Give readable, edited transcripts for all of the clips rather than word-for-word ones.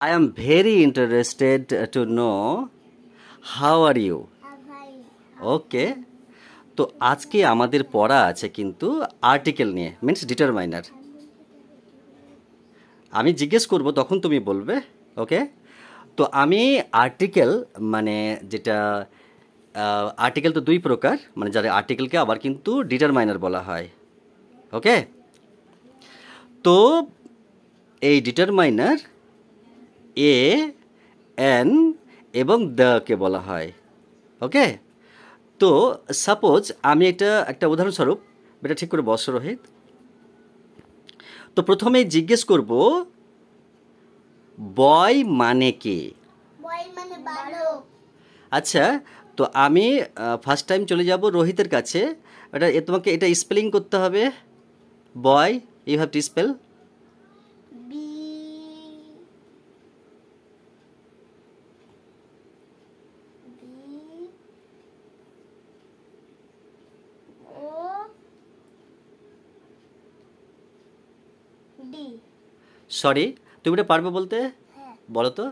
I am very interested to know how are you? Okay. তো আজকে আমাদের পড়া আছে কিন্তু আর্টিকেল নিয়ে, মিন্স ডিটারমাইনার। আমি জিজ্ঞেস করব তখন তুমি বলবে, ওকে? তো আমি আর্টিকেল মানে যেটা আর্টিকেল তো দুই প্রকার, মানে যারা আর্টিকেলকে আবার কিন্তু ডিটারমাইনার বলা হয়, ওকে? তো এই ডিটারমাইনার এ এন এবং দ্যকে বলা হয়, ওকে? তো সাপোজ আমি একটা উদাহরণস্বরূপ, এটা ঠিক করে বস রোহিত। তো প্রথমে জিজ্ঞেস করব বয় মানে কি? বয় মানে বালক। আচ্ছা, তো আমি ফার্স্ট টাইম চলে যাব রোহিতের কাছে। তোমাকে এটা স্পেলিং করতে হবে। Boy you have to spell B O D. Sorry, তুমি এটা পারবে বলতে? হ্যাঁ, বলো তো।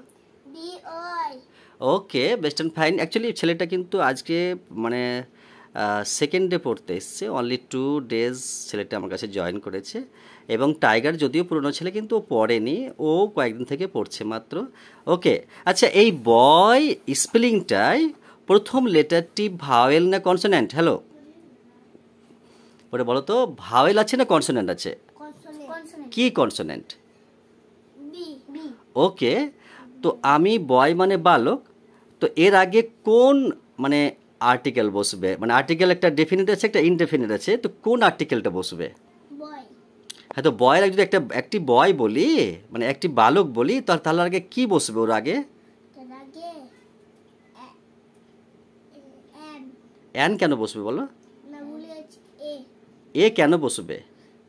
B I. Okay, best and fine. Actually ছেলেটা কিন্তু আজকে মানে সেকেন্ড ডে পড়তে এসছে, অনলি 2 days ছেলেটা আমার কাছে জয়েন করেছে। এবং টাইগার যদিও পুরনো ছেলে, কিন্তু ও পড়েনি, ও কয়েকদিন থেকে পড়ছে মাত্র। ওকে, আচ্ছা, এই বয় স্পেলিংটায় প্রথম লেটারটি ভাওয়েল না কনসোনেন্ট? হ্যালো, ওটা বলো তো, ভাওয়েল আছে না কনসোনেন্ট আছে? কনসোনেন্ট। কি কনসোনেন্ট? B B. ওকে, তো আমি বয় মানে বালক, তো এর আগে কোন মানে আর্টিকেল বসবে? মানে আর্টিকেল একটা ডেফিনিট আছে, একটা ইনডেফিনিট আছে, তো কোন আর্টিকেলটা বসবে? বয়। হ্যাঁ, তো বয়ের আগে যদি একটি বয় বলি, মানে একটি বালক বলি, তাহলে আগে কি বসবে ওর আগে? তার আগে এন। অ্যান কেন বসবে বলো? না, ভুলে গেছি, এ। এ কেন বসবে?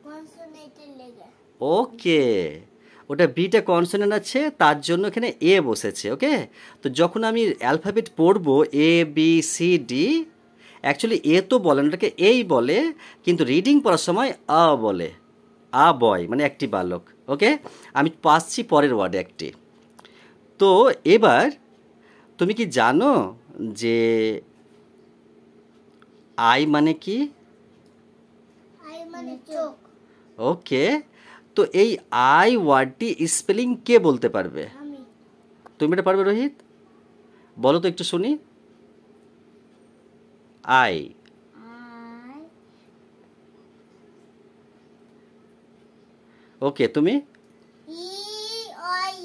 কনসোনেন্টের লেগে। ওকে, ওটা বিটা কনসোনেন্ট আছে, তার জন্য এখানে এ বসেছে, ওকে? তো যখন আমি অ্যালফাবেট পড়বো A B C D, actually এ তো বলে না, ওটাকে এই বলে, কিন্তু রিডিং পড়ার সময় আ বলে, আ বয় মানে একটি বালক, ওকে? আমি পাচ্ছি পরের ওয়ার্ডে একটি। তো এবার তুমি কি জানো যে আই মানে কি? আই মানে চোখ। ওকে, তো এই আই ওয়ার্ডটি স্পেলিং কে বলতে পারবে? আমি। তুমি এটা পারবে রোহিত? বলো তো একটু শুনি। আই। আই। ওকে, তুমি? E I.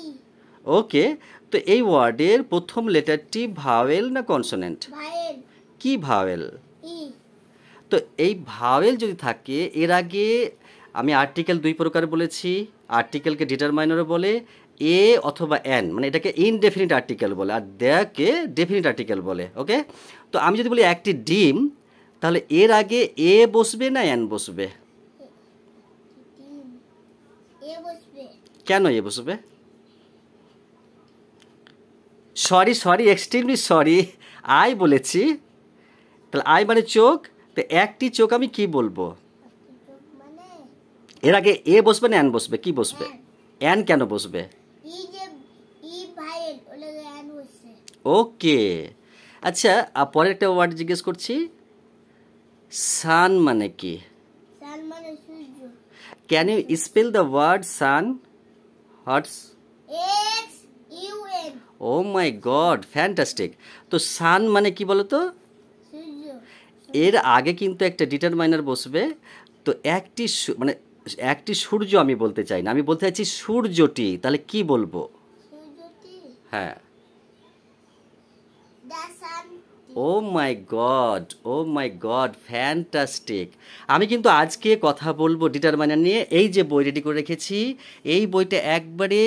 ওকে, তো এই ওয়ার্ডের প্রথম লেটারটি ভাওয়েল না কনসোনেন্ট? ভায়েল। কি ভাওয়েল? ই। তো এই ভাওয়েল যদি থাকে, এর আগে আমি আর্টিকেল দুই প্রকার বলেছি। আর্টিকেলকে ডিটারমাইনারও বলে, এ অথবা এন, মানে এটাকে ইনডেফিনিট আর্টিকেল বলে, আর দেয়াকে ডেফিনিট আর্টিকেল বলে, ওকে? তো আমি যদি বলি একটি ডিম, তাহলে এর আগে এ বসবে না এন বসবে? এ বসবে। কেন এ বসবে? সরি, এক্সট্রিমলি সরি, আই বলেছি। তাহলে আই মানে চোখ, তো একটি চোখ আমি কি বলবো? মানে এর আগে এ বসবে না এন বসবে? কি বসবে? এন কেন বসবে? ই যে ই ভায়েল ওলে এন বসছে। ওকে, আচ্ছা, পরের একটা ওয়ার্ড জিজ্ঞেস করছি। সান মানে কি? সান মানে সূর্য। Can you spell the word sun? হটস? X U N. Oh my god, fantastic. তো সান মানে কি বলো তো? সূর্য। এর আগে কিন্তু একটা ডিটারমাইনার বসবে, তো মানে একটি সূর্য আমি বলতে চাই না, আমি বলতে চাইছি সূর্যটি, তাহলে কি বলবো? সূর্যটি। হ্যাঁ। দা সান। ও মাই গড, ফ্যান্টাস্টিক। আমি কিন্তু আজকে কথা বলবো ডিটারমাইনার নিয়ে। এই যে বই রেডি করে রেখেছি, এই বইটা একবারে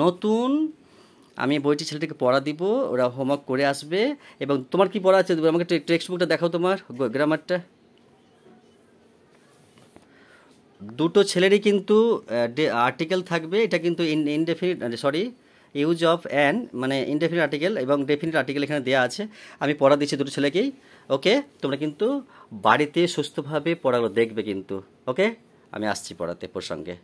নতুন। আমি বইটি ছেলেটিকে পড়া দিব, ওরা হোমওয়ার্ক করে আসবে। এবং তোমার কি পড়া আছে? আমাকে টেক্সট বুকটা দেখাও, তোমার গ্রামারটা। দুটো ছেলেরই কিন্তু আর্টিকেল থাকবে, এটা কিন্তু indefinite, sorry, use of an মানে ইনডেফিনিট আর্টিকেল এবং ডেফিনিট আর্টিকেল এখানে দেওয়া আছে। আমি পড়া দিচ্ছি দুটো ছেলেকেই, ওকে? তোমরা কিন্তু বাড়িতে সুস্থভাবে পড়াগুলো দেখবে কিন্তু, ওকে? আমি আসছি পড়াতে প্রসঙ্গে।